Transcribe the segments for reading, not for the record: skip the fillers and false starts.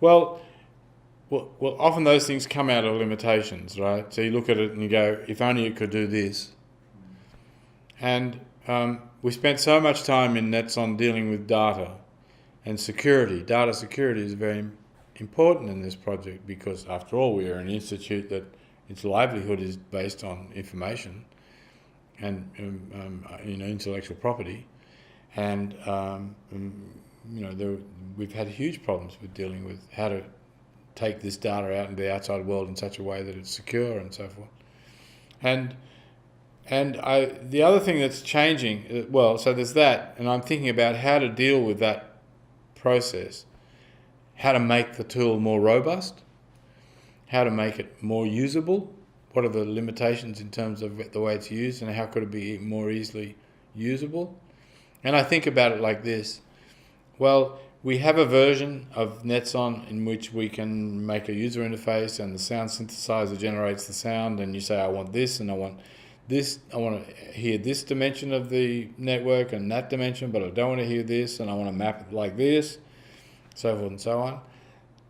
Well, often those things come out of limitations, right? So you look at it and you go, if only it could do this. And we spent so much time in NetSon dealing with data and security. Data security is very important in this project because, after all, we are an institute that its livelihood is based on information and intellectual property. And we've had huge problems with dealing with how to take this data out into the outside world in such a way that it's secure and so forth. And the other thing that's changing, so there's that, and I'm thinking about how to deal with that process, how to make the tool more robust, how to make it more usable, what are the limitations in terms of the way it's used, and how could it be more easily usable. And I think about it like this. Well, we have a version of NetSon in which we can make a user interface and the sound synthesizer generates the sound, and you say, I want this and I want this, I want to hear this dimension of the network and that dimension, but I don't want to hear this, and I want to map it like this, so forth and so on,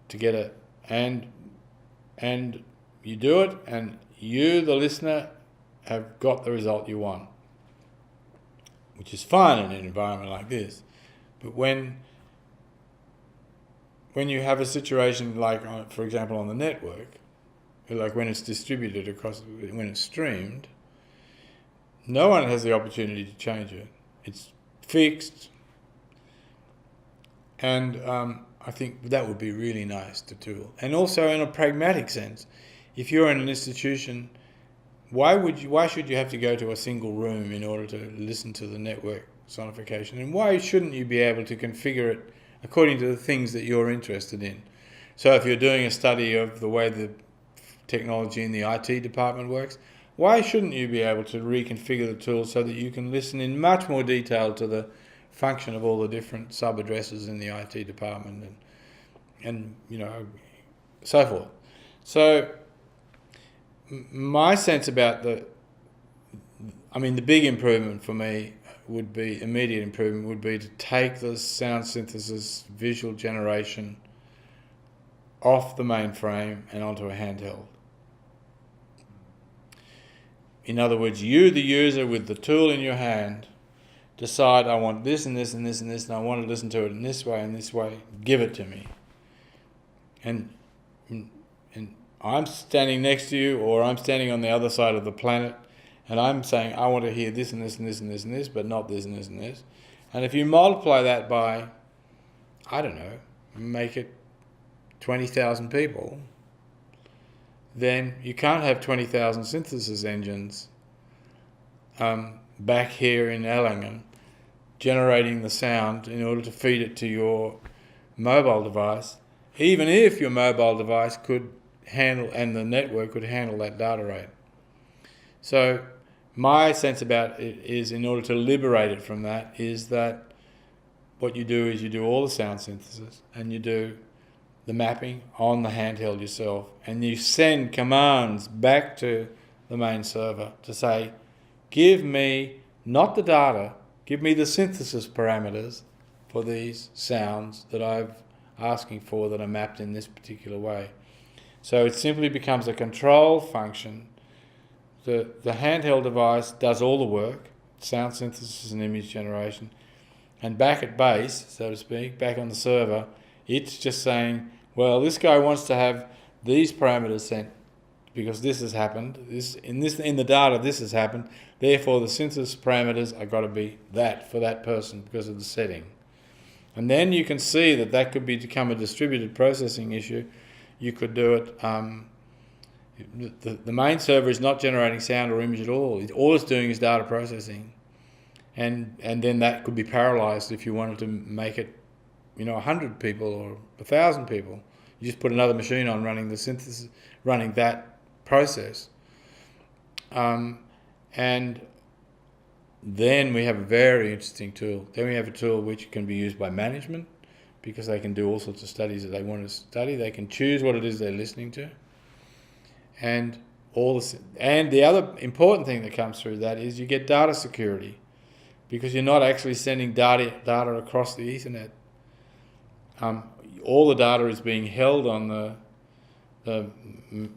to get it. And you do it, and you, the listener, have got the result you want, which is fine in an environment like this. But when you have a situation like, for example, on the network, like when it's distributed across, when it's streamed, no one has the opportunity to change it. It's fixed. And I think that would be really nice to do. And also in a pragmatic sense, if you're in an institution, why should you have to go to a single room in order to listen to the network sonification? And why shouldn't you be able to configure it according to the things that you're interested in? So if you're doing a study of the way the technology in the IT department works, why shouldn't you be able to reconfigure the tool so that you can listen in much more detail to the function of all the different sub-addresses in the IT department and so forth. So my sense about the big improvement for me would be, immediate improvement would be to take the sound synthesis visual generation off the mainframe and onto a handheld. In other words, you, the user with the tool in your hand, decide, I want this and this and this and this, and I want to listen to it in this way and this way. Give it to me. And I'm standing next to you, or I'm standing on the other side of the planet, and I'm saying, I want to hear this and this and this and this and this, but not this and this and this. And if you multiply that by, I don't know, make it 20,000 people, then you can't have 20,000 synthesis engines back here in Erlangen generating the sound in order to feed it to your mobile device, even if your mobile device could handle, and the network could handle that data rate. So my sense about it is, in order to liberate it from that, is that what you do is you do all the sound synthesis and you do the mapping on the handheld yourself, and you send commands back to the main server to say, give me not the data, give me the synthesis parameters for these sounds that I'm asking for that are mapped in this particular way. So it simply becomes a control function. The handheld device does all the work, sound synthesis and image generation, and back at base, so to speak, back on the server, it's just saying, well, this guy wants to have these parameters sent because this has happened. In the data, this has happened. Therefore, the synthesis parameters are got to be that for that person because of the setting. And then you can see that could become a distributed processing issue. You could do it. The main server is not generating sound or image at all. All it's doing is data processing, and then that could be parallelized if you wanted to make it 100 people or 1,000 people. You just put another machine on running the synthesis, running that process. And then we have a very interesting tool. Then we have a tool which can be used by management because they can do all sorts of studies that they want to study. They can choose what it is they're listening to. And the other important thing that comes through that is you get data security because you're not actually sending data across the Ethernet. all the data is being held on the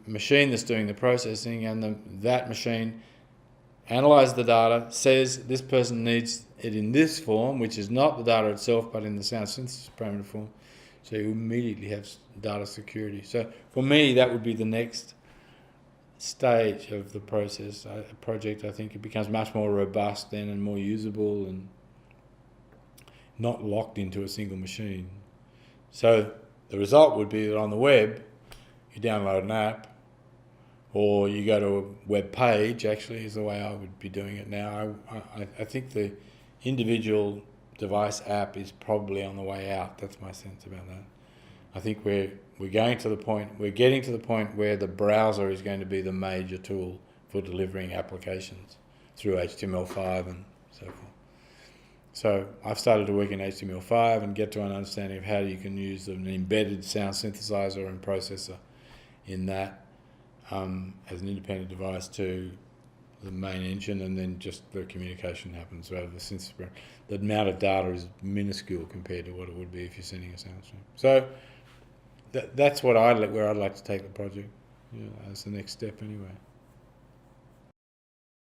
machine that's doing the processing, and that machine analyzes the data, says this person needs it in this form, which is not the data itself, but in the sound synthesis parameter form. So you immediately have data security. So for me, that would be the next stage of the process. Project, I think it becomes much more robust then and more usable and not locked into a single machine. So the result would be that on the web, you download an app, or you go to a web page, actually, is the way I would be doing it now. I think the individual device app is probably on the way out. That's my sense about that. I think we're getting to the point where the browser is going to be the major tool for delivering applications through HTML5 and so forth. So I've started to work in HTML5 and get to an understanding of how you can use an embedded sound synthesizer and processor in that as an independent device to the main engine, and then just the communication happens over the synthesis. The amount of data is minuscule compared to what it would be if you're sending a sound stream. So that's where I'd like to take the project, as the next step anyway.